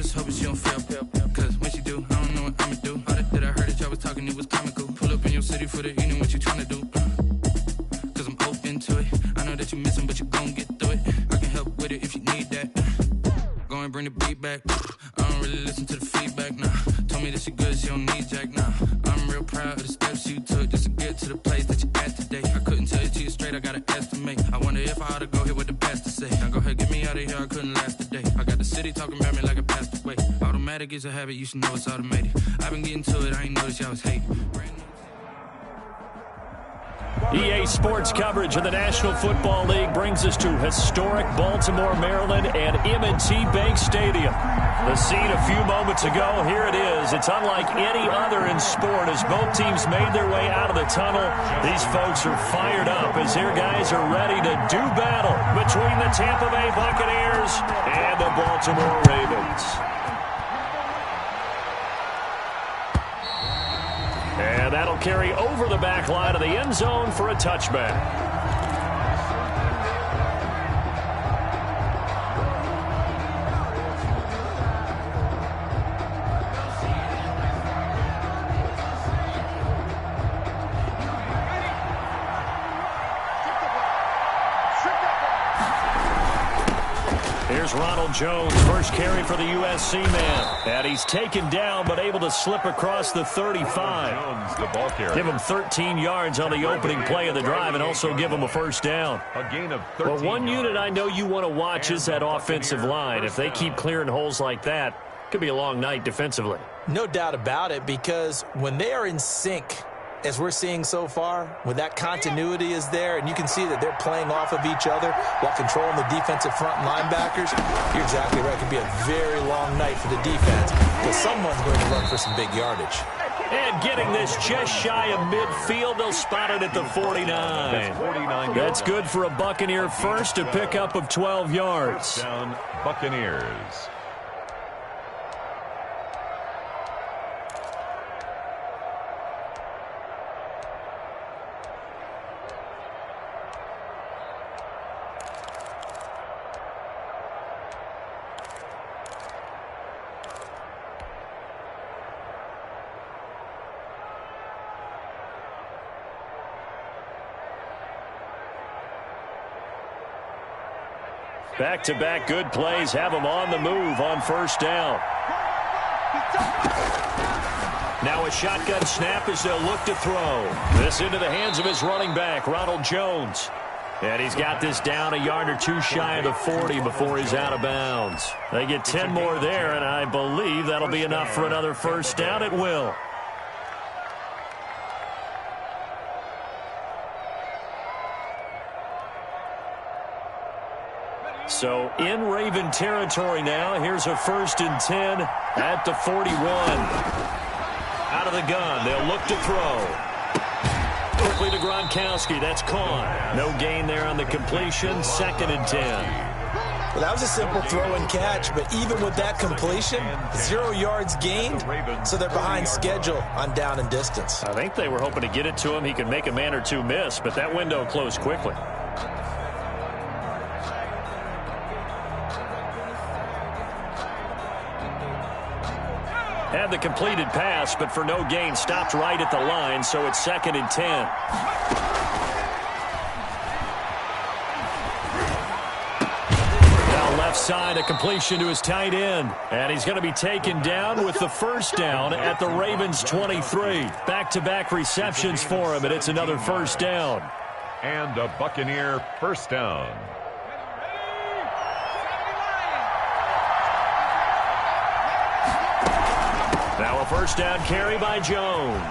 just hoping she don't fail. Cause when she do, I don't know what I'ma do. All that I heard that y'all was talking, it was comical. Pull up in your city for the evening, what you tryna do? Cause I'm open to it. I know that you missing, but you gon' get through it. I can help with it if you need that. Go and bring the beat back. I don't really listen to the feedback, nah. Told me that she good, she don't need jack, nah. I'm real proud of the steps you took just to get to the place that you at today. I couldn't tell you to you straight, I gotta estimate. I wonder if I ought to go here with the best to say. Now go ahead, get me out of here, I couldn't last a day. I got the city talking about me like a passed away. Automatic is a habit, you should know it's automated. I've been getting to it, I ain't noticed y'all was hating. EA Sports coverage of the National Football League brings us to historic Baltimore, Maryland, and M&T Bank Stadium. The scene a few moments ago, here it is. It's unlike any other in sport as both teams made their way out of the tunnel. These folks are fired up as their guys are ready to do battle between the Tampa Bay Buccaneers and the Baltimore Ravens. And that'll carry over the back line of the end zone for a touchback. Here's Ronald Jones, first carry for the USC man. And he's taken down but able to slip across the 35. Jones, the ball carrier. Give him 13 yards on the opening play of the drive and also give him a first down. A gain of 13 Well, one unit I know you want to watch is that offensive line. If they keep clearing holes like that, it could be a long night defensively. No doubt about it, because when they are in sync, as we're seeing so far, when that continuity is there, and you can see that they're playing off of each other while controlling the defensive front linebackers, you're exactly right. It could be a very long night for the defense because someone's going to run for some big yardage. And getting this just shy of midfield, they'll spot it at the 49. That's good for a Buccaneer first, a pickup of 12 yards. Down Buccaneers. Back-to-back good plays have them on the move on first down. Now a shotgun snap as they'll look to throw. This into the hands of his running back, Ronald Jones. And he's got this down a yard or two shy of the 40 before he's out of bounds. They get 10 more there, and I believe that'll be enough for another first down. It will. So in Raven territory now. Here's a 1st and 10 at the 41. Out of the gun. They'll look to throw. Quickly to Gronkowski. That's caught. No gain there on the completion. 2nd and 10. Well, that was a simple throw and catch, but even with that completion, 0 yards gained, so they're behind schedule on down and distance. I think they were hoping to get it to him. He could make a man or two miss, but that window closed quickly. Had the completed pass, but for no gain, stopped right at the line, so it's 2nd and 10. Now left side, a completion to his tight end. And he's going to be taken down with the first down at the Ravens' 23. Back-to-back receptions for him, and it's another first down. And a Buccaneer first down. Now a first down carry by Jones.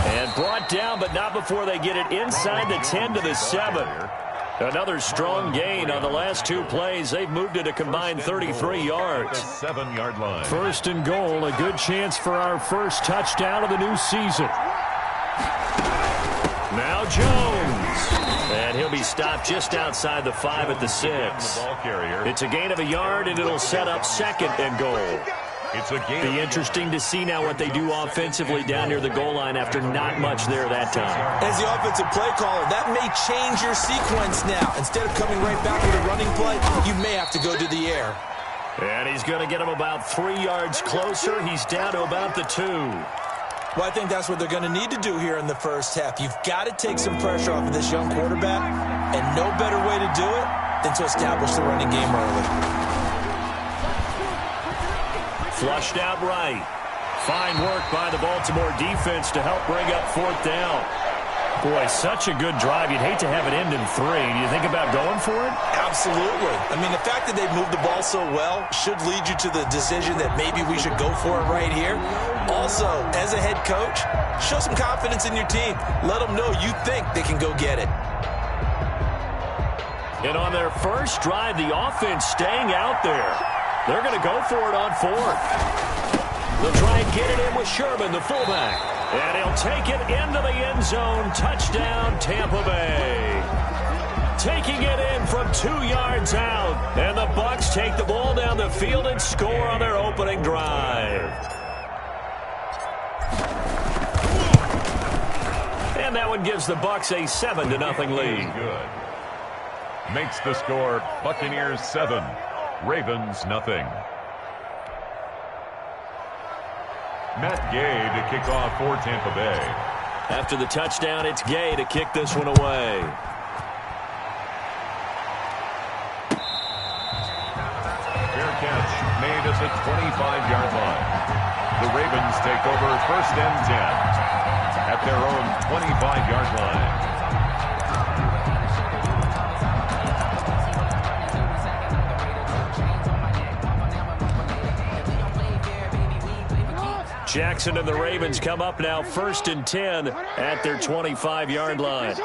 And brought down, but not before they get it inside the 10 to the 7. Another strong gain on the last 2 plays. They've moved it a combined 33 yards. 7-yard line. 1st and goal, a good chance for our first touchdown of the new season. Now Jones. And he'll be stopped just outside the 5 at the 6. It's a gain of a yard, and it'll set up 2nd and goal. It's a game. Be interesting to see now what they do offensively down near the goal line after not much there that time. As the offensive play caller, that may change your sequence now. Instead of coming right back with a running play, you may have to go to the air. And he's going to get him about 3 yards closer. He's down to about the 2. Well, I think that's what they're going to need to do here in the first half. You've got to take some pressure off of this young quarterback, and no better way to do it than to establish the running game early. Flushed out right. Fine work by the Baltimore defense to help bring up 4th down. Boy, such a good drive. You'd hate to have it end in 3. Do you think about going for it? Absolutely. I mean, the fact that they've moved the ball so well should lead you to the decision that maybe we should go for it right here. Also, as a head coach, show some confidence in your team. Let them know you think they can go get it. And on their first drive, the offense staying out there. They're going to go for it on 4th. They'll try and get it in with Sherman, the fullback. And he'll take it into the end zone. Touchdown, Tampa Bay. Taking it in from 2 yards out. And the Bucs take the ball down the field and score on their opening drive. And that one gives the Bucs a 7-0 lead. Good. Makes the score Buccaneers 7, Ravens nothing. Matt Gay to kick off for Tampa Bay. After the touchdown, it's Gay to kick this one away. Fair catch made at the 25-yard line. The Ravens take over 1st and 10 at their own 25-yard line. Jackson and the Ravens come up now 1st and 10 at their 25-yard line.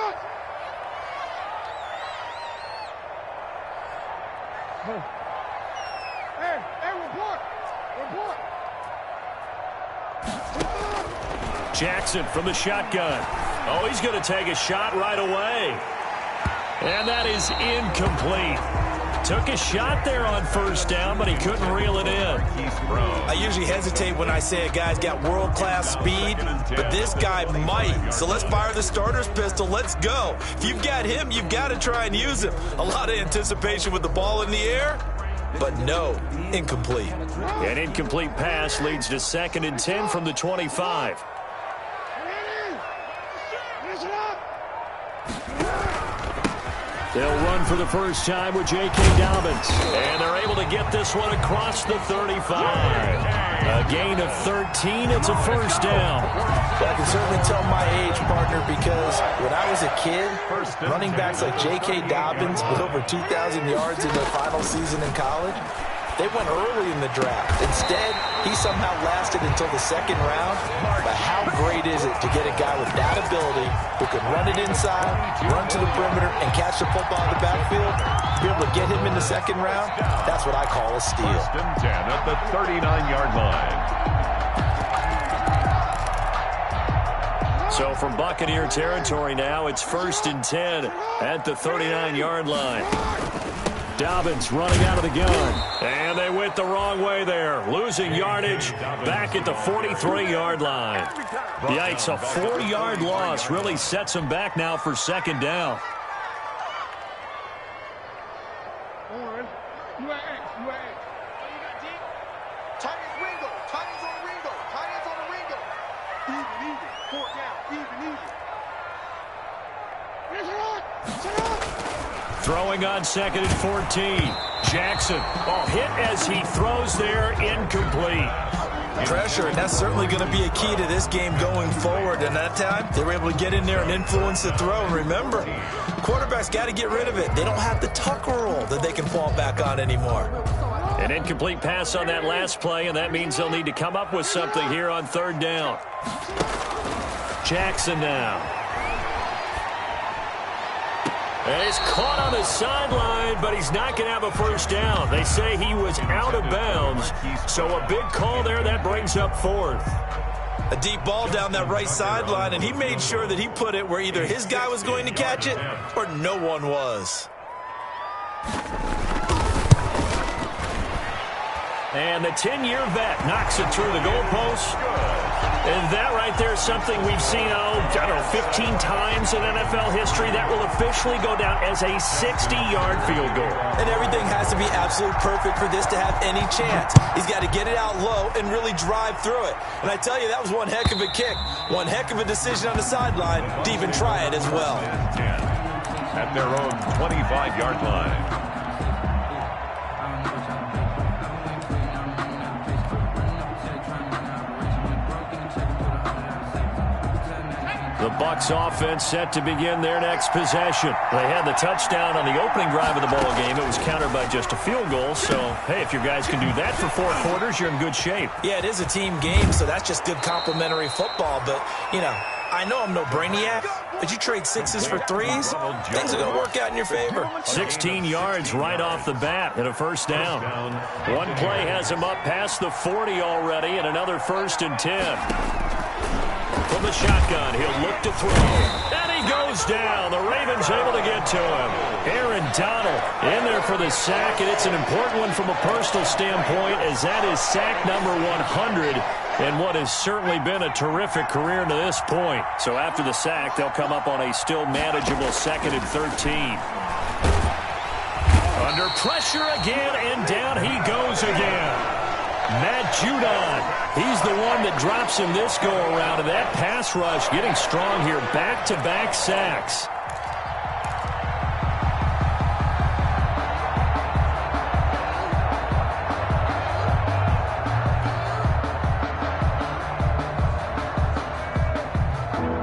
Jackson from the shotgun. Oh, he's going to take a shot right away. And that is incomplete. Took a shot there on 1st down, but he couldn't reel it in. I usually hesitate when I say a guy's got world-class speed, but this guy might. So let's fire the starter's pistol. Let's go. If you've got him, you've got to try and use him. A lot of anticipation with the ball in the air, but no, incomplete. An incomplete pass leads to 2nd and 10 from the 25. They'll run for the first time with J.K. Dobbins. And they're able to get this one across the 35. A gain of 13. It's a 1st down. Well, I can certainly tell my age, partner, because when I was a kid, running backs like J.K. Dobbins with over 2,000 yards in their final season in college, they went early in the draft. Instead, he somehow lasted until the 2nd round. But how great is it to get a guy with that ability who can run it inside, run to the perimeter, and catch the football in the backfield? Be able to get him in the 2nd round, that's what I call a steal. 1st and 10 at the 39-yard line. So from Buccaneer territory now, it's 1st and 10 at the 39-yard line. Dobbins running out of the gun. And they went the wrong way there. Losing yardage back at the 43-yard line. Yikes, a 4-yard loss really sets them back now for 2nd down. Throwing on 2nd and 14. Jackson, hit as he throws there, incomplete. Pressure, and that's certainly going to be a key to this game going forward. And that time, they were able to get in there and influence the throw. And remember, quarterbacks got to get rid of it. They don't have the tuck roll that they can fall back on anymore. An incomplete pass on that last play, and that means they'll need to come up with something here on 3rd down. Jackson now. And he's caught on the sideline, but he's not going to have a 1st down. They say he was out of bounds, so a big call there that brings up 4th. A deep ball down that right sideline, and he made sure that he put it where either his guy was going to catch it or no one was. And the 10-year vet knocks it through the goalpost. And that right there is something we've seen, 15 times in NFL history. That will officially go down as a 60-yard field goal. And everything has to be absolutely perfect for this to have any chance. He's got to get it out low and really drive through it. And I tell you, that was one heck of a kick. One heck of a decision on the sideline to even try it as well. At their own 25-yard line. The Bucs offense set to begin their next possession. They had the touchdown on the opening drive of the ball game. It was countered by just a field goal. So, hey, if your guys can do that for 4 quarters, you're in good shape. Yeah, it is a team game, so that's just good complimentary football. But, I know I'm no brainiac, but you trade sixes for threes, things are going to work out in your favor. 16 yards right off the bat and a first down. One play has him up past the 40 already and another 1st and 10. From the shotgun, he'll look to throw. And he goes down. The Ravens able to get to him. Aaron Donald in there for the sack, and it's an important one from a personal standpoint as that is sack number 100 and what has certainly been a terrific career to this point. So after the sack, they'll come up on a still manageable 2nd and 13. Under pressure again, and down he goes again. Matt Judon, he's the one that drops him this go-around, and that pass rush getting strong here. Back-to-back sacks.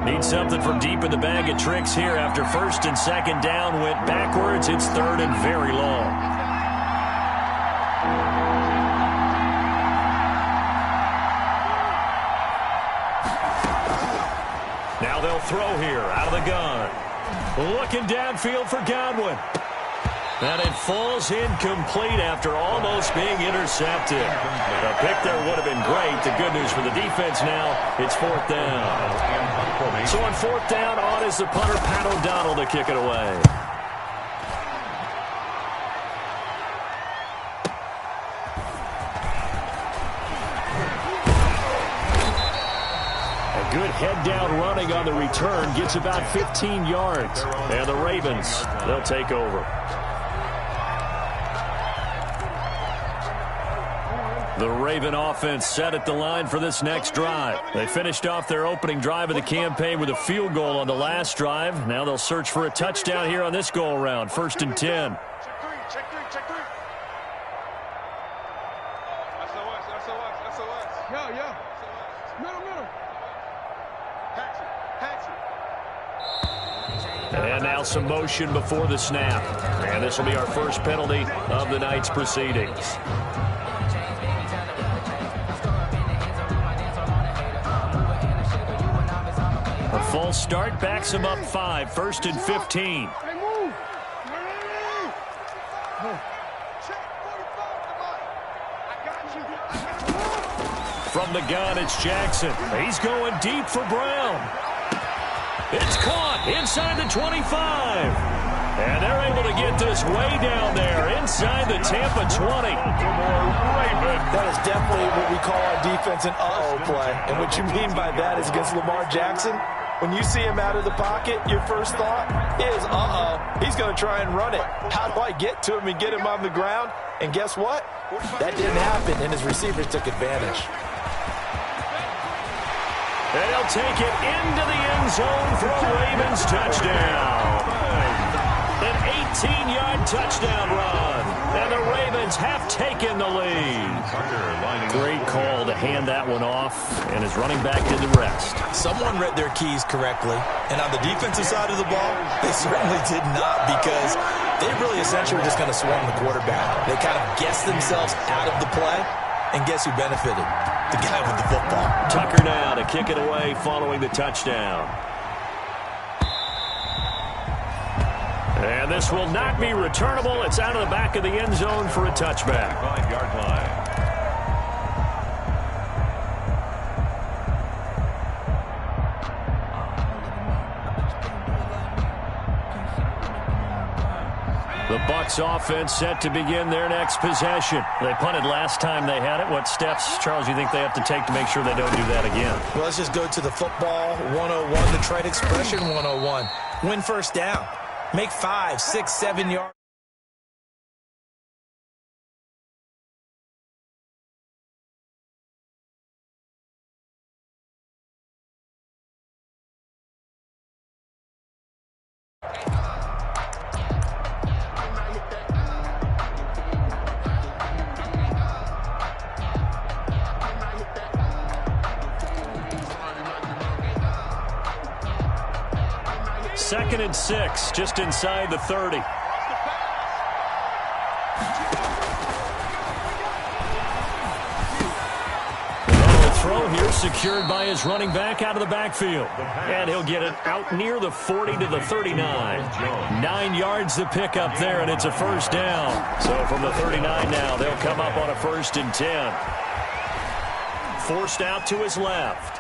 Need something from deep in the bag of tricks here after 1st and 2nd down went backwards. It's 3rd and very long. Now they'll throw here out of the gun. Looking downfield for Godwin. And it falls incomplete after almost being intercepted. The pick there would have been great. The good news for the defense now, it's 4th down. So on 4th down, on is the punter, Pat O'Donnell, to kick it away. Good head-down running on the return. Gets about 15 yards. And the Ravens, they'll take over. The Raven offense set at the line for this next drive. They finished off their opening drive of the campaign with a field goal on the last drive. Now they'll search for a touchdown here on this go-around. 1st and 10. Check three. SOS. Yeah. Middle. And now some motion before the snap. And this will be our first penalty of the night's proceedings. A false start backs him up 5. 1st and 15. From the gun, it's Jackson. He's going deep for Brown. It's caught inside the 25. And they're able to get this way down there inside the Tampa 20. That is definitely what we call our defense an uh-oh play. And what you mean by that is against Lamar Jackson, when you see him out of the pocket, your first thought is, uh-oh, he's going to try and run it. How do I get to him and get him on the ground? And guess what? That didn't happen, and his receivers took advantage. And he'll take it into the end zone for a Ravens touchdown. An 18-yard touchdown run. And the Ravens have taken the lead. Great call to hand that one off, and his running back did the rest. Someone read their keys correctly, and on the defensive side of the ball, they certainly did not, because they really essentially were just going to swarm the quarterback. They kind of guessed themselves out of the play, and guess who benefited? The guy with the football. Tucker now to kick it away following the touchdown. And this will not be returnable. It's out of the back of the end zone for a touchback. 5-yard line. The Bucs Bucs offense set to begin their next possession. They punted last time they had it. What steps, Charles, you think they have to take to make sure they don't do that again? Well, let's just go to the football 101, the trade expression 101. Win first down. Make 5, 6, 7 yards. Second and 6, just inside the 30. The throw here secured by his running back out of the backfield. And he'll get it out near the 40 to the 39. 9 yards to pick up there, and it's a first down. So from the 39 now, they'll come up on a 1st and 10. Forced out to his left.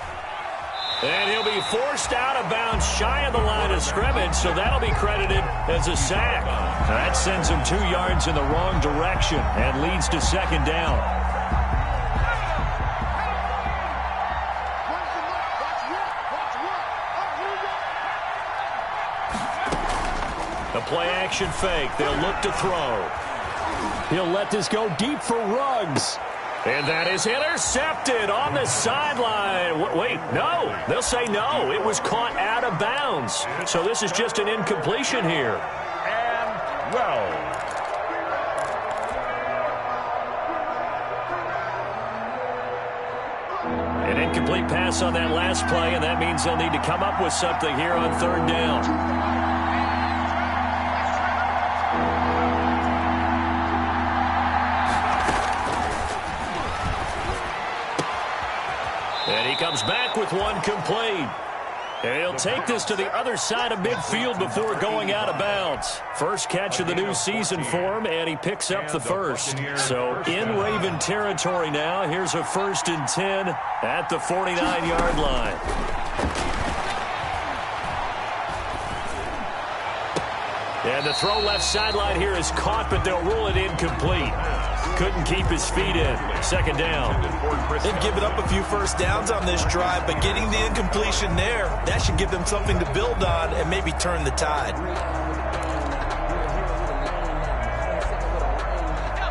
And he'll be forced out of bounds shy of the line of scrimmage, so that'll be credited as a sack. That sends him 2 yards in the wrong direction and leads to second down. The play-action fake. They'll look to throw. He'll let this go deep for Ruggs. And that is intercepted on the sideline. Wait, no. They'll say no. It was caught out of bounds. So this is just an incompletion here. And, well. An incomplete pass on that last play, and that means they'll need to come up with something here on 3rd down. And he comes back with one complete. And he'll take this to the other side of midfield before going out of bounds. First catch of the new season for him, and he picks up the first. So in Raven territory now, here's a 1st and 10 at the 49-yard line. And the throw left sideline here is caught, but they'll rule it incomplete. Couldn't keep his feet in. Second down. They've given up a few first downs on this drive, but getting the incompletion there, that should give them something to build on and maybe turn the tide.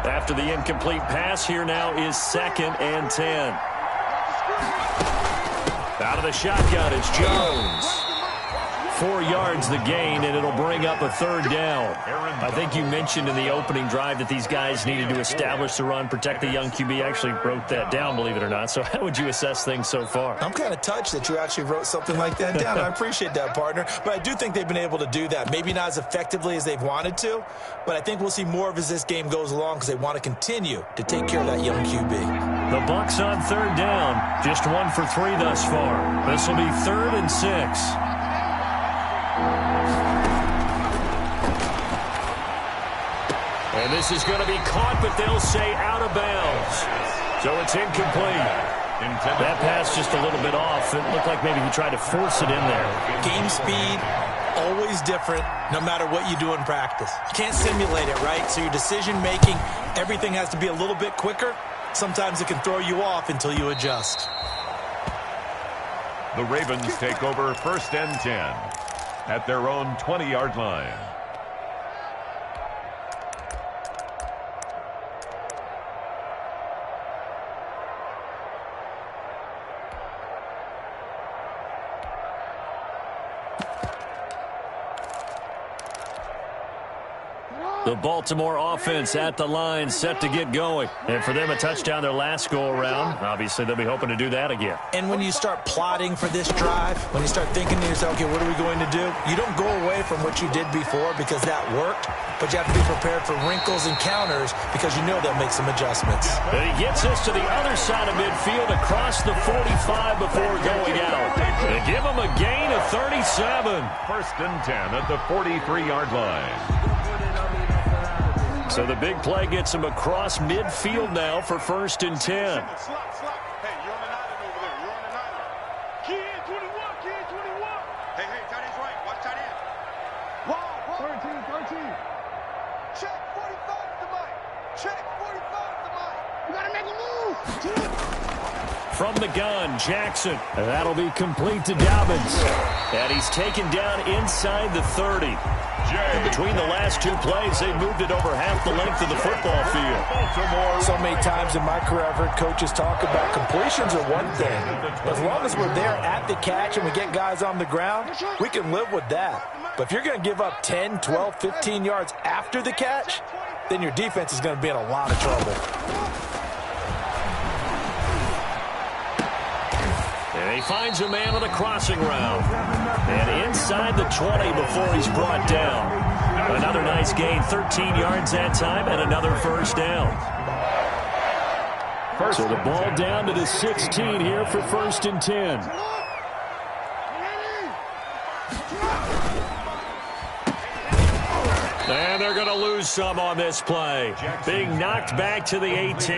After the incomplete pass, here now is 2nd and 10. Out of the shotgun, it's Jones. 4 yards the gain, and it'll bring up a 3rd down. I think you mentioned in the opening drive that these guys needed to establish the run, protect the young QB. Actually wrote that down, believe it or not. So how would you assess things so far? I'm kind of touched that you actually wrote something like that down. I appreciate that, partner. But I do think they've been able to do that. Maybe not as effectively as they've wanted to, but I think we'll see more of as this game goes along because they want to continue to take care of that young QB. The Bucs on 3rd down. Just 1 for 3 thus far. This will be 3rd and 6. And this is going to be caught, but they'll say out of bounds. So it's incomplete. That pass just a little bit off. It looked like maybe he tried to force it in there. Game speed, always different, no matter what you do in practice. You can't simulate it, right? So your decision-making, everything has to be a little bit quicker. Sometimes it can throw you off until you adjust. The Ravens take over 1st and 10 at their own 20-yard line. The Baltimore offense at the line, set to get going. And for them, a touchdown their last go-around. Obviously, they'll be hoping to do that again. And when you start plotting for this drive, when you start thinking to yourself, okay, what are we going to do? You don't go away from what you did before because that worked, but you have to be prepared for wrinkles and counters because you know they'll make some adjustments. And he gets us to the other side of midfield across the 45 before going out. They give him a gain of 37. 1st and 10 at the 43-yard line. So the big play gets him across midfield now for 1st and 10. Hey, you're on the island over there. You're on the island. Key in 21. Key in 21. Hey, tight end's right. Watch tight end. Wow, 13. Check. From the gun, Jackson. And that'll be complete to Dobbins. And he's taken down inside the 30. And between the last two plays, they moved it over half the length of the football field. So many times in my career, I've heard coaches talk about completions are one thing. As long as we're there at the catch and we get guys on the ground, we can live with that. But if you're going to give up 10, 12, 15 yards after the catch, then your defense is going to be in a lot of trouble. And he finds a man on the crossing route. And inside the 20 before he's brought down. Another nice gain, 13 yards that time, and another first down. So the ball down to the 16 here for 1st and 10. And they're going to lose some on this play. Being knocked back to the 18.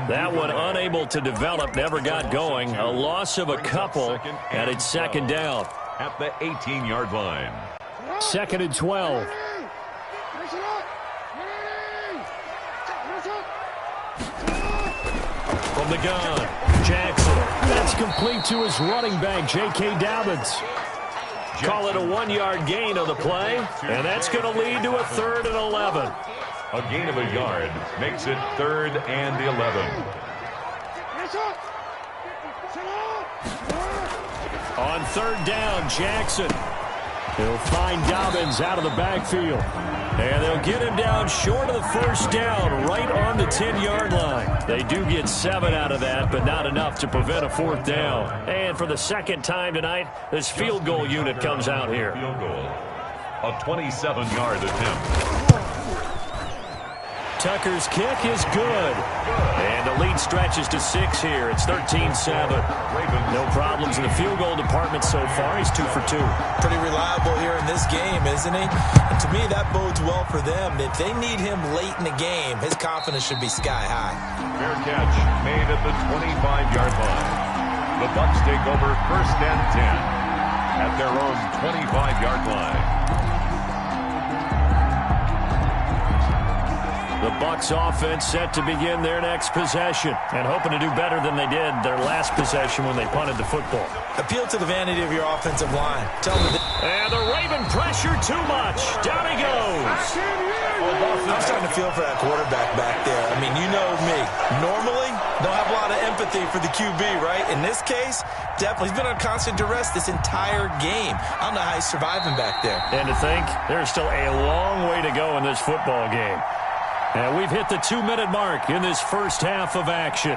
That one unable to develop, never got going. A loss of a couple, and it's 2nd down. At the 18-yard line. 2nd and 12. From the gun, Jackson. That's complete to his running back, J.K. Dobbins. Call it a 1-yard gain on the play, and that's going to lead to a 3rd and 11. A gain of a yard makes it 3rd and 11. On 3rd down, Jackson. He'll find Dobbins out of the backfield. And they'll get him down short of the 1st down, right on the 10-yard line. They do get 7 out of that, but not enough to prevent a 4th down. And for the 2nd time tonight, this field goal unit comes out here. Field goal. A 27-yard attempt. Tucker's kick is good. And the lead stretches to 6 here. It's 13-7. No problems in the field goal department so far. He's 2 for 2. Pretty reliable here in this game, isn't he? And to me, that bodes well for them. If they need him late in the game, his confidence should be sky high. Fair catch made at the 25-yard line. The Bucs take over 1st and 10 at their own 25-yard line. The Bucs offense set to begin their next possession and hoping to do better than they did their last possession when they punted the football. Appeal to the vanity of your offensive line. Tell them and the Raven pressure too much. Down he goes. I'm starting to feel for that quarterback back there. I mean, you know me. Normally, don't have a lot of empathy for the QB, right? In this case, definitely. He's been on constant duress this entire game. I don't know how he's surviving back there. And to think, there's still a long way to go in this football game. And we've hit the 2-minute mark in this first half of action.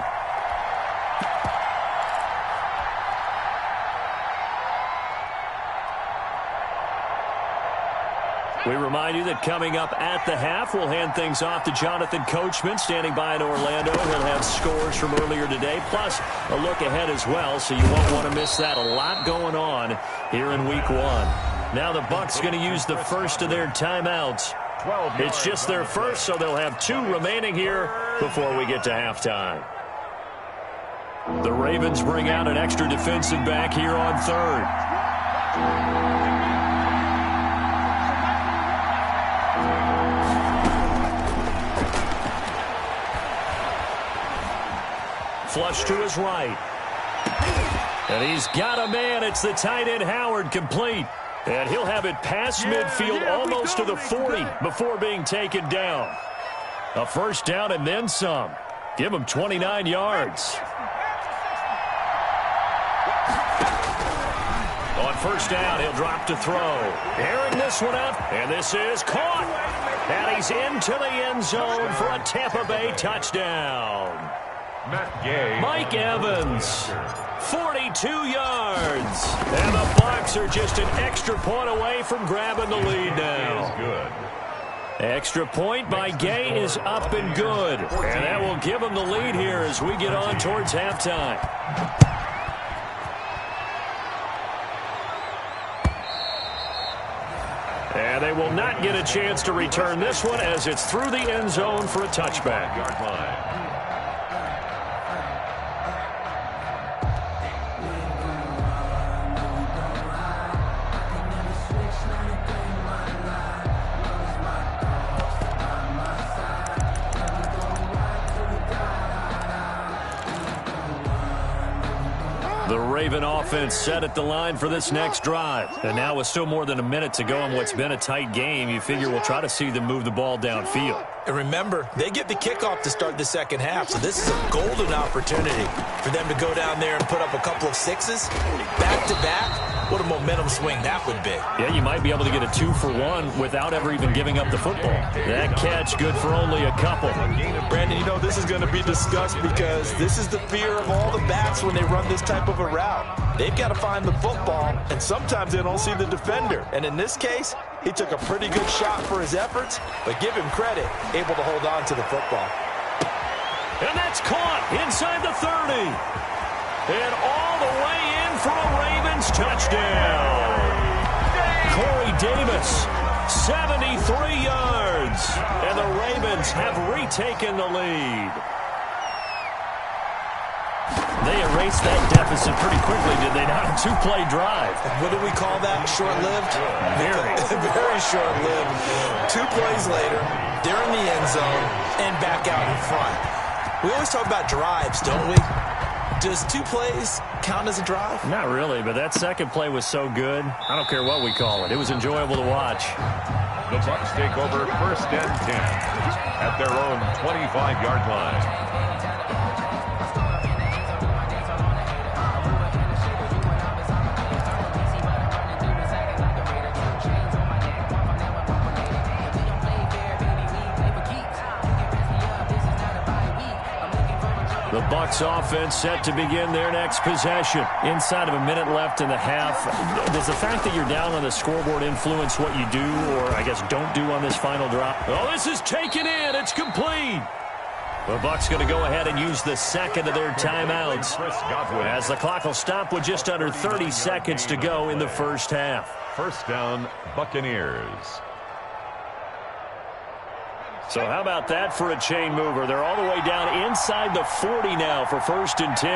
We remind you that coming up at the half, we'll hand things off to Jonathan Coachman, standing by in Orlando. He'll have scores from earlier today, plus a look ahead as well, so you won't want to miss that. A lot going on here in Week 1. Now the Bucs going to use the first of their timeouts. It's just their first, so they'll have 2 remaining here before we get to halftime. The Ravens bring out an extra defensive back here on 3rd. Flush to his right. And he's got a man. It's the tight end Howard, complete. And he'll have it past midfield almost to the 40 before being taken down. A first down and then some. Give him 29 yards. On first down, he'll drop to throw. Airing this one up, and this is caught. And he's into the end zone for a Tampa Bay touchdown. Matt Gay. Mike Evans, 42 yards. And the Bucs are just an extra point away from grabbing the lead now. Good. Extra point by Gay is up and good. And that will give them the lead here as we get on towards halftime. And they will not get a chance to return this one as it's through the end zone for a touchback. Yard line. The Raven offense set at the line for this next drive. And now with still more than a minute to go in what's been a tight game, you figure we'll try to see them move the ball downfield. And remember, they get the kickoff to start the second half, so this is a golden opportunity for them to go down there and put up a couple of sixes back-to-back. What a momentum swing that would be. Yeah, you might be able to get a 2-for-1 without ever even giving up the football. That catch good for only a couple. Brandon, you know this is going to be discussed because this is the fear of all the backs when they run this type of a route. They've got to find the football, and sometimes they don't see the defender. And in this case, he took a pretty good shot for his efforts, but give him credit, able to hold on to the football. And that's caught inside the 30. And all the way in for a Ravens touchdown. Corey Davis, 73 yards. And the Ravens have retaken the lead. They erased that deficit pretty quickly, did they not? A two-play drive. What do we call that? Short-lived? Very. Very short-lived. 2 plays later, they're in the end zone and back out in front. We always talk about drives, don't we? Does 2 plays count as a drive? Not really, but that second play was so good. I don't care what we call it. It was enjoyable to watch. The Bucs take over 1st and 10 at their own 25-yard line. The Bucs offense set to begin their next possession. Inside of a minute left in the half, does the fact that you're down on the scoreboard influence what you do or, I guess, don't do on this final drop? Oh, this is taken in. It's complete. The Bucs going to go ahead and use the second of their timeouts as the clock will stop with just under 30 seconds to go in the first half. 1st down, Buccaneers. So how about that for a chain mover? They're all the way down inside the 40 now for 1st and 10.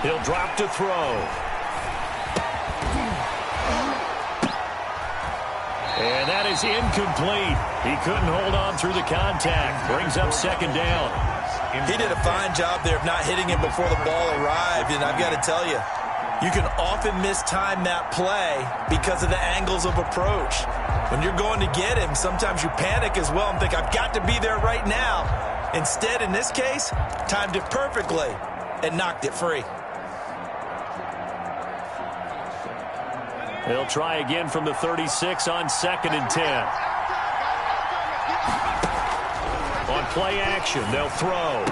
He'll drop to throw. And that is incomplete. He couldn't hold on through the contact. Brings up 2nd down. He did a fine job there of not hitting him before the ball arrived, and I've got to tell you, you can often mistime that play because of the angles of approach. When you're going to get him, sometimes you panic as well and think, I've got to be there right now. Instead, in this case, timed it perfectly and knocked it free. They'll try again from the 36 on 2nd and 10. On play action, they'll throw.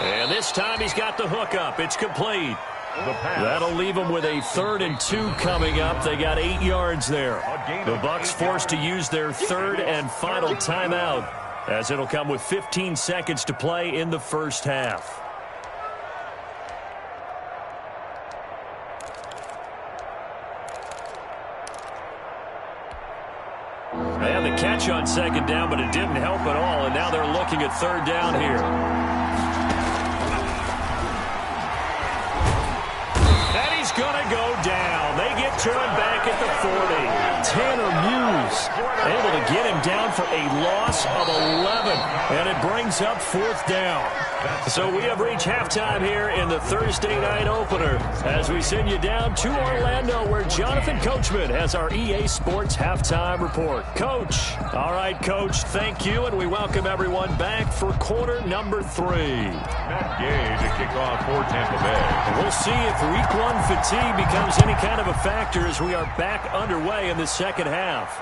And this time he's got the hook up. It's complete. That'll leave them with a 3rd and 2 coming up. They got 8 yards there. The Bucs forced to use their 3rd and final timeout as it'll come with 15 seconds to play in the first half. And the catch on 2nd down, but it didn't help at all, and now they're looking at 3rd down here. Going to go down. They get to him back at the 40. Tanner Muse able to get him down for a loss of 11. And it brings up 4th down. So we have reached halftime here in the Thursday night opener as we send you down to Orlando where Jonathan Coachman has our EA Sports halftime report. Coach. All right, Coach, thank you, and we welcome everyone back for quarter number 3. Matt Gay to kick off for Tampa Bay. We'll see if week 1 fatigue becomes any kind of a factor as we are back underway in the second half.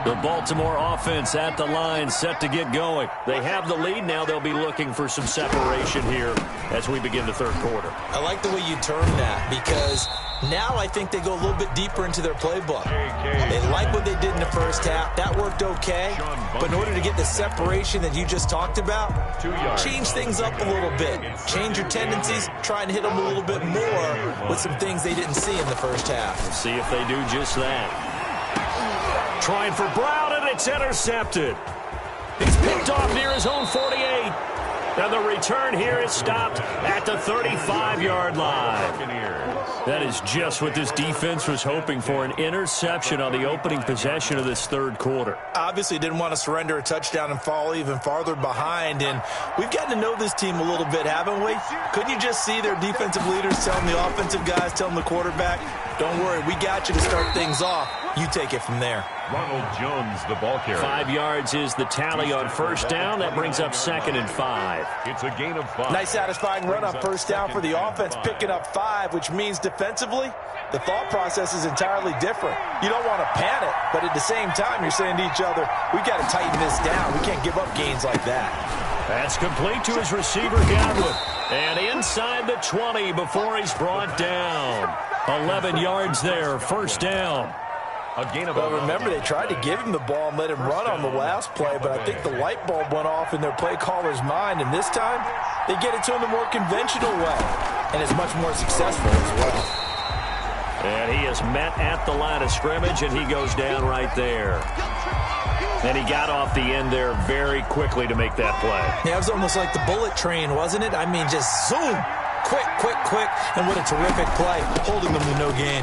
The Baltimore offense at the line, set to get going. They have the lead. Now they'll be looking for some separation here as we begin the 3rd quarter. I like the way you term that because now I think they go a little bit deeper into their playbook. They like what they did in the first half. That worked okay. But in order to get the separation that you just talked about, change things up a little bit. Change your tendencies. Try and hit them a little bit more with some things they didn't see in the first half. We'll see if they do just that. Trying for Brown, and it's intercepted. He's picked off near his own 48. And the return here is stopped at the 35-yard line. That is just what this defense was hoping for, an interception on the opening possession of this third quarter. Obviously didn't want to surrender a touchdown and fall even farther behind, and we've gotten to know this team a little bit, haven't we? Couldn't you just see their defensive leaders telling the offensive guys, telling the quarterback, don't worry, we got you to start things off. You take it from there. Ronald Jones, the ball carrier. 5 yards is the tally on first down. That brings up 2nd and 5. It's a gain of 5. Nice satisfying run on first down for the offense, picking up 5, which means defensively, the thought process is entirely different. You don't want to panic, but at the same time, you're saying to each other, we've got to tighten this down. We can't give up gains like that. That's complete to his receiver, Godwin. And inside the 20 before he's brought down. 11 yards there, first down. A gain of Well, remember, they tried to give him the ball and let him run on the last play, but I think the light bulb went off in their play caller's mind, and this time, they get it to him the more conventional way, and it's much more successful as well. And he is met at the line of scrimmage, and he goes down right there. And he got off the end there very quickly to make that play. Yeah, it was almost like the bullet train, wasn't it? I mean, just zoom, quick, quick, quick, and what a terrific play, holding them to no gain.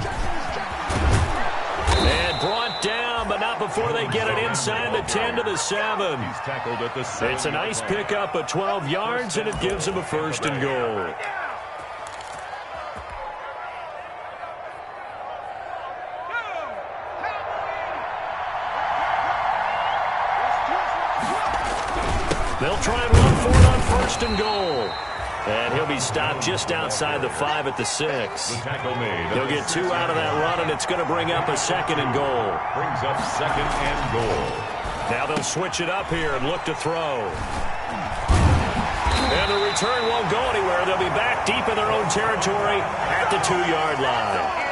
And brought down, but not before they get it inside the 10 to the 7. He's tackled at the 7. It's a nice pickup of 12 yards, and it gives him a 1st and goal. They'll try and run for it on 1st and goal. And he'll be stopped just outside the 5 at the 6. The tackle made. He'll get 2 out of that run, and it's going to bring up a 2nd and goal. Brings up 2nd and goal. Now they'll switch it up here and look to throw. And the return won't go anywhere. They'll be back deep in their own territory at the 2-yard line.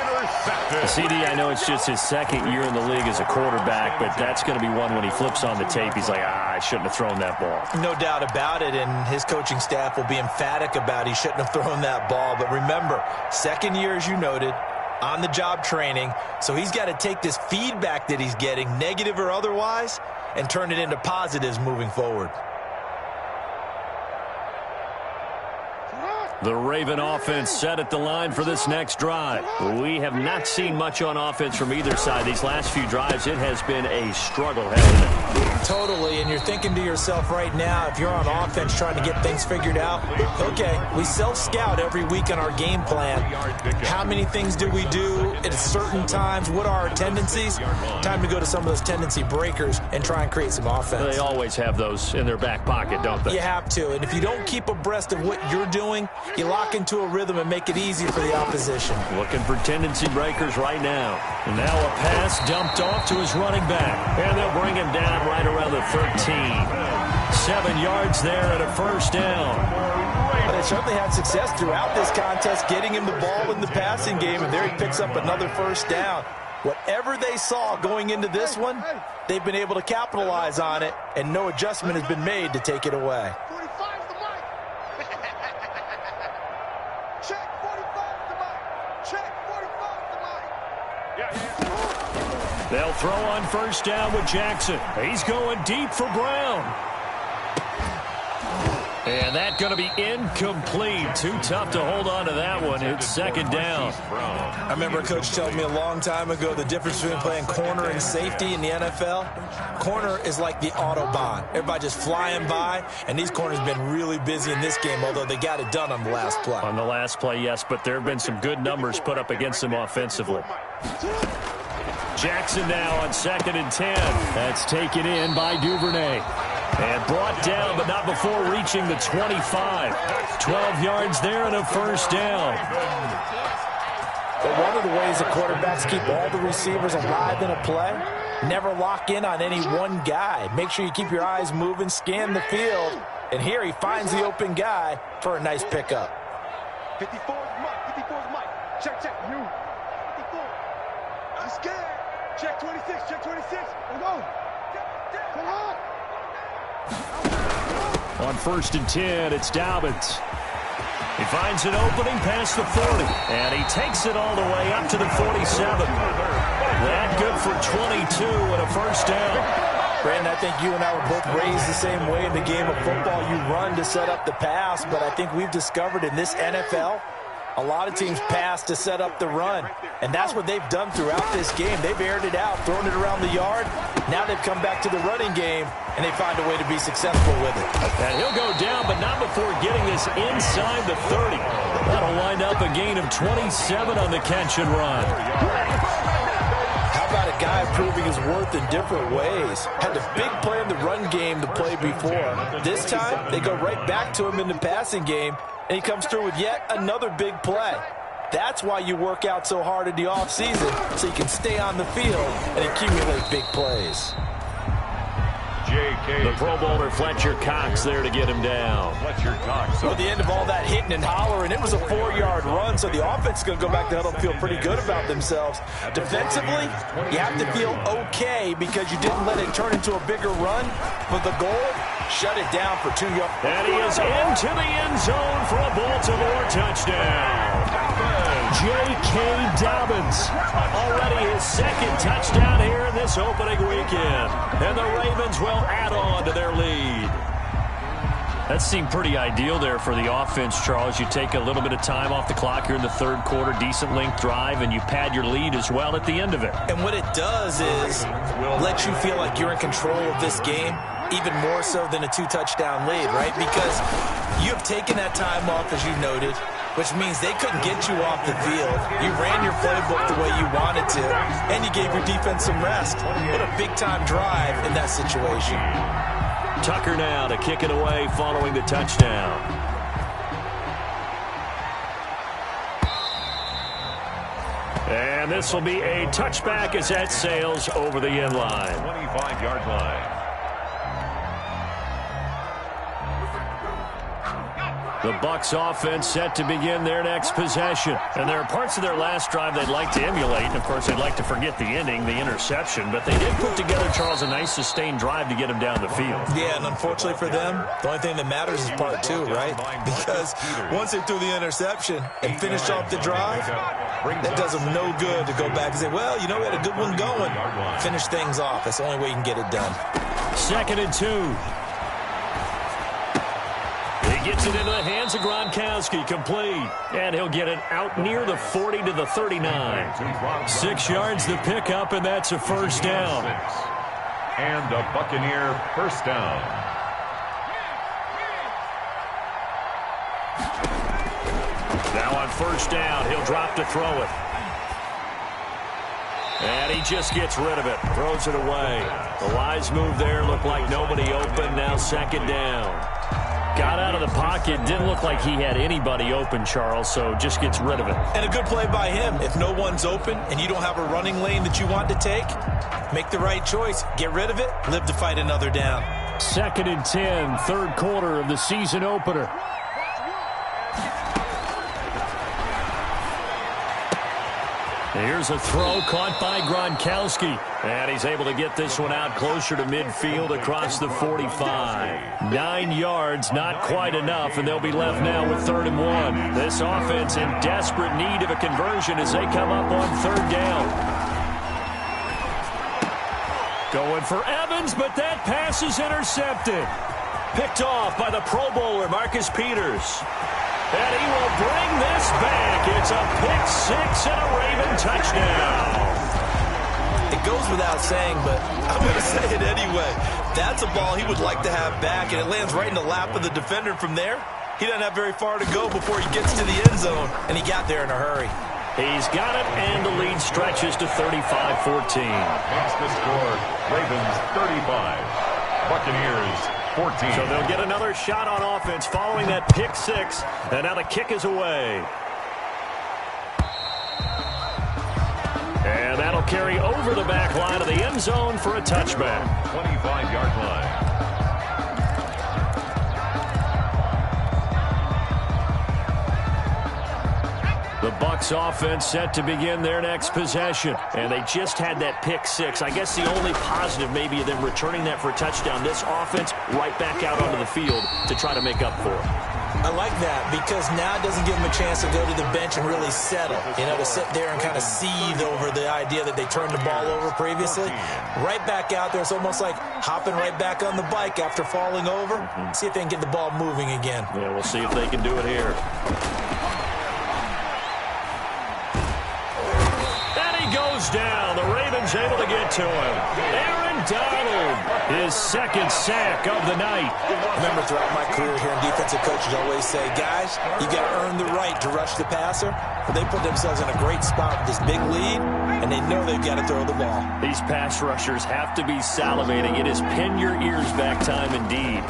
CD, I know it's just his 2nd year in the league as a quarterback, but that's going to be one when he flips on the tape. He's like, I shouldn't have thrown that ball. No doubt about it, and his coaching staff will be emphatic about he shouldn't have thrown that ball. But remember, 2nd year, as you noted, on-the-job training, so he's got to take this feedback that he's getting, negative or otherwise, and turn it into positives moving forward. The Raven offense set at the line for this next drive. We have not seen much on offense from either side. These last few drives, it has been a struggle, hasn't it? Totally, and you're thinking to yourself right now, if you're on offense trying to get things figured out, okay, we self-scout every week on our game plan. How many things do we do at certain times? What are our tendencies? Time to go to some of those tendency breakers and try and create some offense. They always have those in their back pocket, don't they? You have to, and if you don't keep abreast of what you're doing, you lock into a rhythm and make it easy for the opposition. Looking for tendency breakers right now. And now a pass dumped off to his running back. And they'll bring him down right around the 13. 7 yards there and a 1st down. But they certainly had success throughout this contest, getting him the ball in the passing game, and there he picks up another 1st down. Whatever they saw going into this one, they've been able to capitalize on it, and no adjustment has been made to take it away. They'll throw on 1st down with Jackson. He's going deep for Brown. And that's going to be incomplete. Too tough to hold on to that one. It's 2nd down. I remember a coach telling me a long time ago the difference between playing corner and safety in the NFL. Corner is like the Autobahn. Everybody just flying by, and these corners have been really busy in this game, although they got it done on the last play. On the last play, yes, but there have been some good numbers put up against them offensively. Jackson now on 2nd and 10. That's taken in by Duvernay. And brought down, but not before reaching the 25. 12 yards there and a 1st down. But one of the ways the quarterbacks keep all the receivers alive in a play, never lock in on any one guy. Make sure you keep your eyes moving, scan the field. And here he finds the open guy for a nice pickup. 54 is Mike. 54 is Mike. Check, check. You. 54. I'm scared. Check 26. Check 26. Let's go. Come on. On 1st and 10, it's Dobbins. He finds an opening past the 40, and he takes it all the way up to the 47. That good for 22 and a 1st down. Brandon, I think you and I were both raised the same way in the game of football. You run to set up the pass, but I think we've discovered in this NFL, A lot of teams pass to set up the run, and that's what they've done throughout this game. They've aired it out, thrown it around the yard. Now they've come back to the running game, and they find a way to be successful with it. And he'll go down, but not before getting this inside the 30. That'll wind up a gain of 27 on the catch and run. How about a guy proving his worth in different ways? Had a big play in the run game to play before. This time, they go right back to him in the passing game, and he comes through with yet another big play. That's why you work out so hard in the offseason, so you can stay on the field and accumulate big plays. The Pro Bowler Fletcher Cox there to get him down. Fletcher Cox. So at the end of all that hitting and hollering, it was a 4-yard run, so the offense is going to go back to huddle and feel pretty good about themselves. Defensively, you have to feel okay because you didn't let it turn into a bigger run. But the goal, shut it down for 2 yards. And he is into the end zone for a Baltimore touchdown. J.K. Dobbins, already his second touchdown here in this opening weekend. And the Ravens will add on to their lead. That seemed pretty ideal there for the offense, Charles. You take a little bit of time off the clock here in the third quarter, decent length drive, and you pad your lead as well at the end of it. And what it does is let you feel like you're in control of this game, even more so than a 2-touchdown lead, right? Because you have taken that time off, as you noted, which means they couldn't get you off the field. You ran your playbook the way you wanted to, and you gave your defense some rest. What a big-time drive in that situation. Tucker now to kick it away following the touchdown. And this will be a touchback as that sails over the end line. 25-yard line. The Bucs offense set to begin their next possession. And there are parts of their last drive they'd like to emulate. And, of course, they'd like to forget the ending, the interception. But they did put together, Charles, a nice sustained drive to get him down the field. Yeah, and unfortunately for them, the only thing that matters is part 2, right? Because once they threw the interception and finished off the drive, that does them no good to go back and say, well, you know, we had a good one going. Finish things off. That's the only way you can get it done. 2nd and 2. He gets it into the hands of Gronkowski, complete. And he'll get it out near the 40 to the 39. 6 yards the pickup, and that's a first down. And a Buccaneer first down. Now on first down, he'll drop to throw it. And he just gets rid of it, throws it away. The wise move there, looked like nobody open, now 2nd down. Got out of the pocket, didn't look like he had anybody open, Charles, so just gets rid of it. And a good play by him. If no one's open and you don't have a running lane that you want to take, make the right choice. Get rid of it, live to fight another down. 2nd and 10, third quarter of the season opener. Here's a throw caught by Gronkowski. And he's able to get this one out closer to midfield across the 45. 9 yards, not quite enough, and they'll be left now with 3rd and 1. This offense in desperate need of a conversion as they come up on 3rd down. Going for Evans, but that pass is intercepted. Picked off by the Pro Bowler, Marcus Peters. And he will bring this back. It's a pick-6 and a Raven touchdown. It goes without saying, but I'm going to say it anyway. That's a ball he would like to have back, and it lands right in the lap of the defender. From there, he doesn't have very far to go before he gets to the end zone, and he got there in a hurry. He's got it, and the lead stretches to 35-14. Makes the score Ravens 35, Buccaneers 14. So they'll get another shot on offense following that pick-6, and now the kick is away. And that'll carry over the back line of the end zone for a touchback. 25-yard line. The Bucs offense set to begin their next possession. And they just had that pick-6. I guess the only positive maybe of them returning that for a touchdown. This offense right back out onto the field to try to make up for it. I like that because now it doesn't give them a chance to go to the bench and really settle. You know, to sit there and kind of seethe over the idea that they turned the ball over previously. Right back out there. It's almost like hopping right back on the bike after falling over. See if they can get the ball moving again. Yeah, we'll see if they can do it here. goes down. The Ravens able to get to him. Aaron Donald, his second sack of the night. Remember, throughout my career here in defensive coaches always say, guys, you got to earn the right to rush the passer. But they put themselves in a great spot with this big lead, and they know they've got to throw the ball. These pass rushers have to be salivating. It is pin your ears back time indeed.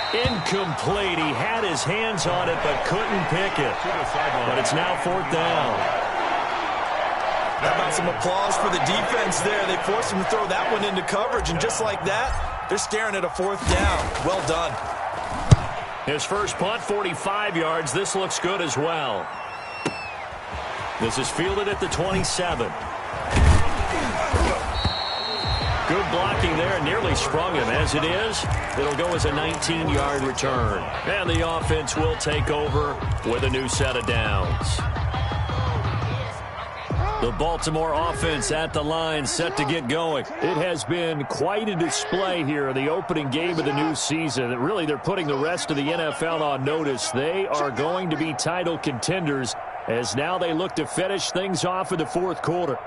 Incomplete. He had his hands on it but couldn't pick it. But it's now 4th down. How about some applause for the defense there? They forced him to throw that one into coverage, and just like that, they're staring at a 4th down. Well done. His first punt, 45 yards. This looks good as well. This is fielded at the 27. Good blocking there, nearly sprung him. As it is, it'll go as a 19-yard return. And the offense will take over with a new set of downs. The Baltimore offense at the line, set to get going. It has been quite a display here in the opening game of the new season. Really, they're putting the rest of the NFL on notice. They are going to be title contenders as now they look to finish things off in the 4th quarter.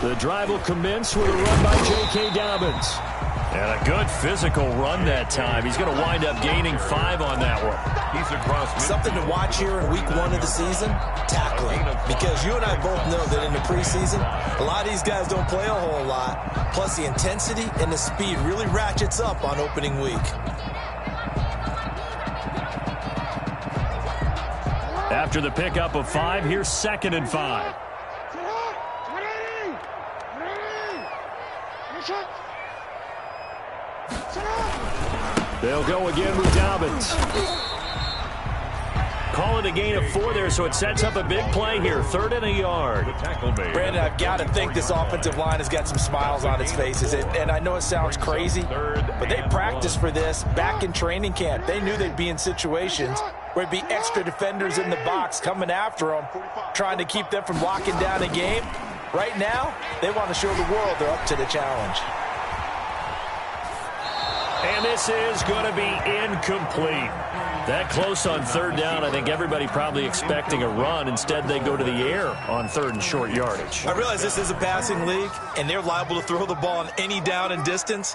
The drive will commence with a run by J.K. Dobbins. And a good physical run that time. He's going to wind up gaining 5 on that one. He's across. Something to watch here in week 1 of the season, tackling. Because you and I both know that in the preseason, a lot of these guys don't play a whole lot. Plus the intensity and the speed really ratchets up on opening week. After the pickup of 5, here's 2nd and 5. They'll go again with Dobbins. Call it a gain of 4 there, so it sets up a big play here. 3rd and a yard. Brandon, I've got to think this offensive line has got some smiles on its faces. And I know it sounds crazy, but they practiced for this back in training camp. They knew they'd be in situations where it'd be extra defenders in the box coming after them, trying to keep them from locking down a game. Right now, they want to show the world they're up to the challenge. And this is going to be incomplete. That close on 3rd down, I think everybody probably expecting a run. Instead, they go to the air on 3rd and short yardage. I realize this is a passing league, and they're liable to throw the ball on any down and distance.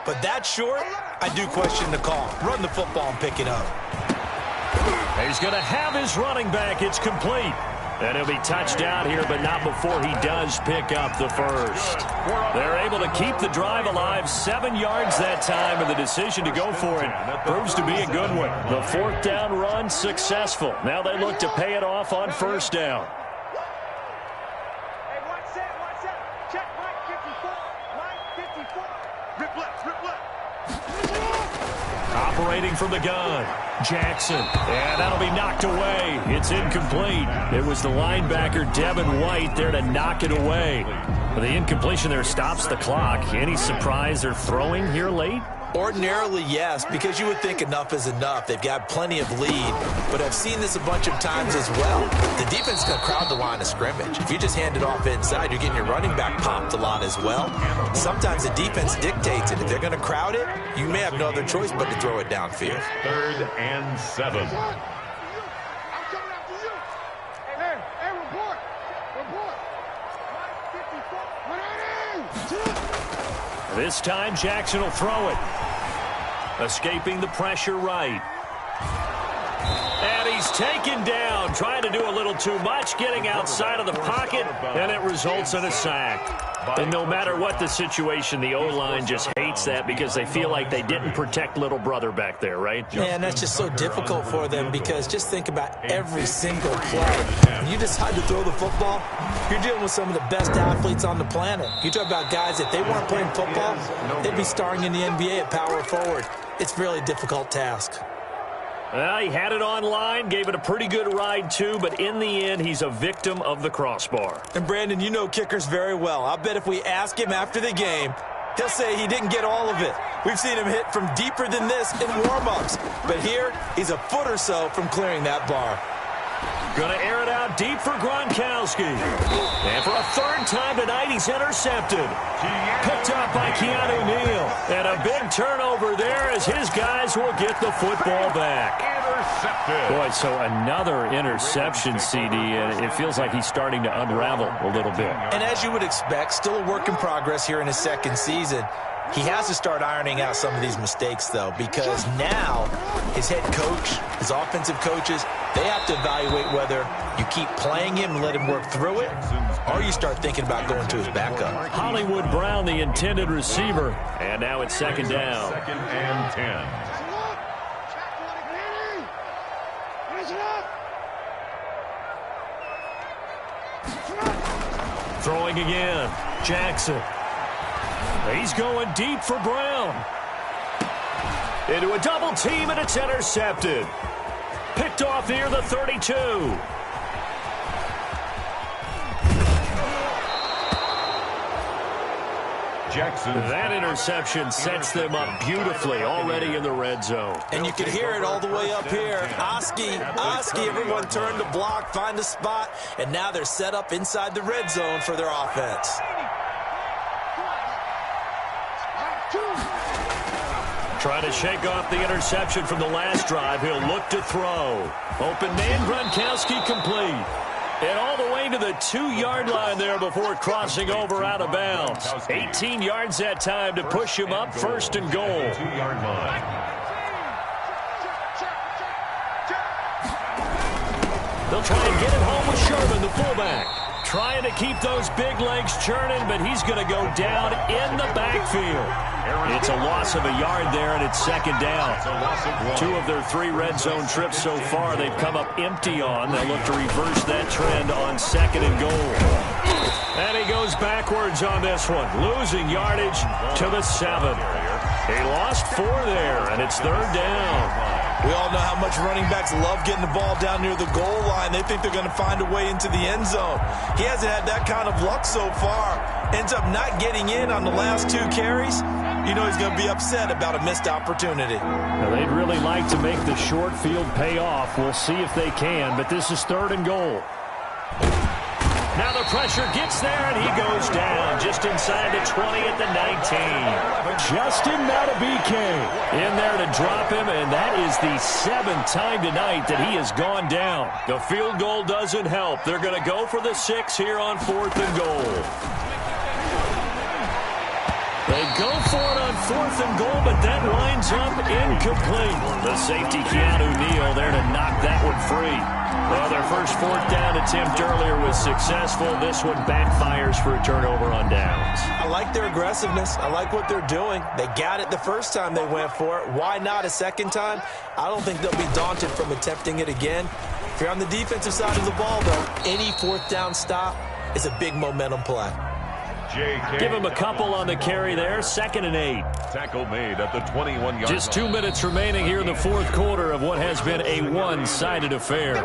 But that short, I do question the call. Run the football and pick it up. He's going to have his running back. It's complete. And he'll be touched down here, but not before he does pick up the first. They're able to keep the drive alive, 7 yards that time, and the decision to go for it proves to be a good one. The 4th down run successful. Now they look to pay it off on 1st down. Hey, one set. Check line 54. Rip left. Operating from the gun, Jackson. And that'll be knocked away. It's incomplete. It was the linebacker, Devin White, there to knock it away. The incompletion there stops the clock. Any surprise they're throwing here late? Ordinarily, yes, because you would think enough is enough. They've got plenty of lead, but I've seen this a bunch of times as well. The defense is going to crowd the line of scrimmage. If you just hand it off inside, you're getting your running back popped a lot as well. Sometimes the defense dictates it. If they're going to crowd it, you may have no other choice but to throw it downfield. 3rd and 7. I'm coming after you. Hey, report. Line 54. This time, Jackson will throw it. Escaping the pressure right. And he's taken down, trying to do a little too much, getting outside of the pocket, and it results in a sack. And no matter what the situation, the O-line just hates that because they feel like they didn't protect little brother back there, right? Yeah, and that's just so difficult for them because just think about every single play. When you decide to throw the football, you're dealing with some of the best athletes on the planet. You talk about guys, if they weren't playing football, they'd be starring in the NBA at power forward. It's a really difficult task. He had it online, gave it a pretty good ride too, but in the end, he's a victim of the crossbar. And Brandon, you know kickers very well. I bet if we ask him after the game, he'll say he didn't get all of it. We've seen him hit from deeper than this in warm-ups. But here, he's a foot or so from clearing that bar. Going to air it out deep for Gronkowski. And for a 3rd time tonight, he's intercepted. Picked up by Keanu Neal. And a big turnover there as his guys will get the football back. Intercepted. Boy, so another interception, CD, and it feels like he's starting to unravel a little bit. And as you would expect, still a work in progress here in his second season. He has to start ironing out some of these mistakes, though, because now his head coach, his offensive coaches, they have to evaluate whether you keep playing him and let him work through it, or you start thinking about going to his backup. Hollywood Brown, the intended receiver, and now it's second down. 2nd and 10. Throwing again, Jackson. He's going deep for Brown. Into a double team, and it's intercepted. Picked off near the 32. Jackson. That interception sets them up beautifully already in the red zone. And you can hear it all the way up here. Oski, everyone turned to block, find a spot, and now they're set up inside the red zone for their offense. Trying to shake off the interception from the last drive. He'll look to throw. Open man, Gronkowski complete. And all the way to the 2-yard line there before crossing over out of bounds. 18 yards that time to push him up, 1st and goal. 2-yard line. They'll try and get it home with Sherman, the fullback. Trying to keep those big legs churning, but he's going to go down in the backfield. It's a loss of a yard there, and it's second down. 2 of their 3 red zone trips so far they've come up empty on. They'll look to reverse that trend on 2nd and goal. And he goes backwards on this one, losing yardage to the 7. He lost 4 there, and it's 3rd down. We all know how much running backs love getting the ball down near the goal line. They think they're going to find a way into the end zone. He hasn't had that kind of luck so far. Ends up not getting in on the last 2 carries. You know he's going to be upset about a missed opportunity. Now, they'd really like to make the short field pay off. We'll see if they can, but this is 3rd and goal. Now the pressure gets there, and he goes down just inside the 20 at the 19. Justin Matabike in there to drop him, and that is the 7th time tonight that he has gone down. The field goal doesn't help. They're going to go for the 6 here on 4th and goal. They go for it on 4th and goal, but that winds up incomplete. The safety, Keanu Neal, there to knock that one free. Well, their first 4th down attempt earlier was successful. This one backfires for a turnover on downs. I like their aggressiveness. I like what they're doing. They got it the first time they went for it. Why not a second time? I don't think they'll be daunted from attempting it again. If you're on the defensive side of the ball, though, any 4th down stop is a big momentum play. Give him a couple on the carry there. 2nd and 8. Tackle made at the 21-yard line. Just 2 minutes remaining here in the 4th quarter of what has been a one-sided affair.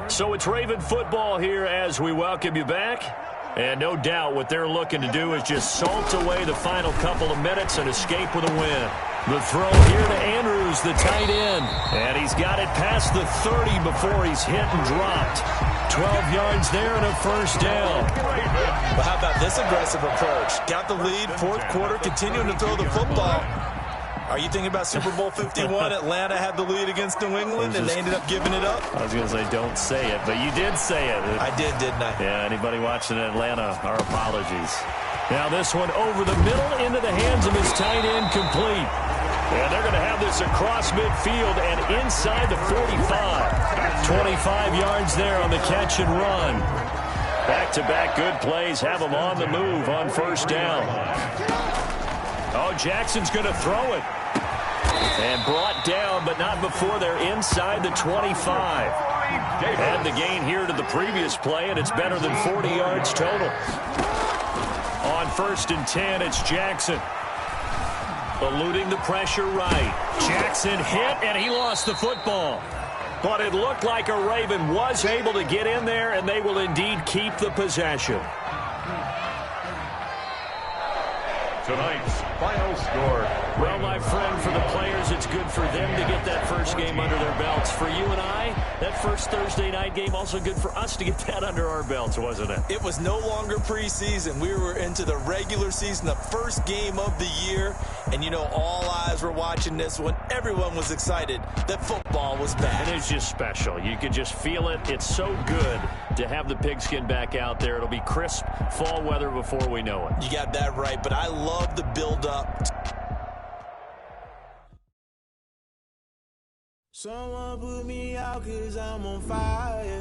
So it's Raven football here as we welcome you back. And no doubt what they're looking to do is just salt away the final couple of minutes and escape with a win. The throw here to Andrews, the tight end. And he's got it past the 30 before he's hit and dropped. 12 yards there and a 1st down. Well, how about this aggressive approach? Got the lead, 4th quarter, continuing to throw the football. Are you thinking about Super Bowl 51? Atlanta had the lead against New England, and they ended up giving it up? I was going to say, don't say it, but you did say it. I did, didn't I? Yeah, anybody watching in Atlanta, our apologies. Now this one over the middle into the hands of his tight end, complete. And they're going to have this across midfield and inside the 45. 25 yards there on the catch and run. Back-to-back good plays have them on the move on 1st down. Oh, Jackson's going to throw it. And brought down, but not before they're inside the 25. And the gain here to the previous play, and it's better than 40 yards total. On 1st and 10, it's Jackson. Eluding the pressure right. Jackson hit, and he lost the football. But it looked like a Raven was able to get in there, and they will indeed keep the possession. Tonight's final score. Well, my friend, for the players, it's good for them to get that first game under their belts. For you and I, that first Thursday night game also good for us to get that under our belts, wasn't it? It was no longer preseason. We were into the regular season, the first game of the year. And, you know, all eyes were watching this one. Everyone was excited that football was back. And it's just special. You could just feel it. It's so good to have the pigskin back out there. It'll be crisp fall weather before we know it. You got that right, but I love the build-up. Someone put me out 'cause I'm on fire.